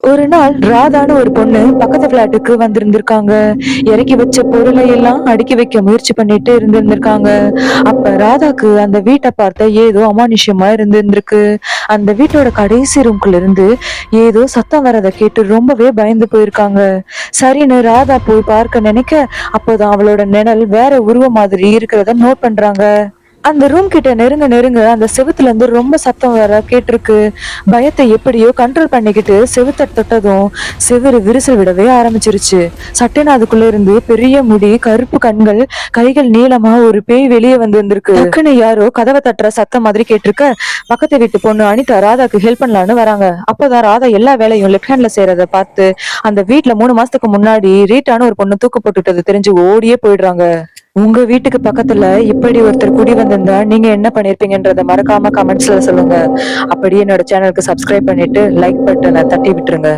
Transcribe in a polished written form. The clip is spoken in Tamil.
ஒரு நாள் ராதான்னு ஒரு பொண்ணு பக்கத்து பிளாட்டுக்கு வந்திருந்திருக்காங்க. இறக்கி வச்ச பொருளை எல்லாம் அடுக்கி வைக்க முயற்சி பண்ணிட்டு இருந்திருந்திருக்காங்க. அப்ப ராதாக்கு அந்த வீட்டை பார்த்த ஏதோ அமானுஷ்யமா இருந்திருந்திருக்கு. அந்த வீட்டோட கடைசி ரூம்குள்ள இருந்து ஏதோ சத்தம் வரதை கேட்டு ரொம்பவே பயந்து போயிருக்காங்க. சரின்னு ராதா போய் பார்க்க நினைக்க, அப்போதான் அவளோட நிழல் வேற உருவம் மாதிரி இருக்கிறத நோட் பண்றாங்க. அந்த ரூம் கிட்ட நெருங்க நெருங்க அந்த செவுத்துல இருந்து ரொம்ப சத்தம் வர கேட்டிருக்கு. பயத்தை எப்படியோ கண்ட்ரோல் பண்ணிக்கிட்டு செவுத்த தொட்டதும் செவுரு விரிசல் விடவே ஆரம்பிச்சிருச்சு. சட்டென அதுக்குள்ள இருந்து பெரிய முடி, கருப்பு கண்கள், கைகள் நீளமா ஒரு பேய் வெளியே வந்திருக்கு. டக்குன்னு யாரோ கதவை தட்டுற சத்தம் மாதிரி கேட்டிருக்க, பக்கத்து வீட்டு பொண்ணு அனிதா ராதாக்கு ஹெல்ப் பண்ணலான்னு வராங்க. அப்பதான் ராதா எல்லா வேலையும் லெப்ட் ஹேண்ட்ல செய்யறத பார்த்து அந்த வீட்டுல 3 மாசத்துக்கு முன்னாடி ரீட்டான்னு ஒரு பொண்ணு தூக்கு போட்டுட்டது தெரிஞ்சு ஓடியே போயிடுறாங்க. உங்க வீட்டுக்கு பக்கத்துல இப்படி ஒருத்தர் குடி வந்திருந்தா நீங்க என்ன பண்ணிருப்பீங்கன்றத மறக்காம கமெண்ட்ஸ்ல சொல்லுங்க. அப்படியே என்னோட சேனலுக்கு சப்ஸ்கிரைப் பண்ணிட்டு லைக் பட்டனை தட்டி விட்டுருங்க.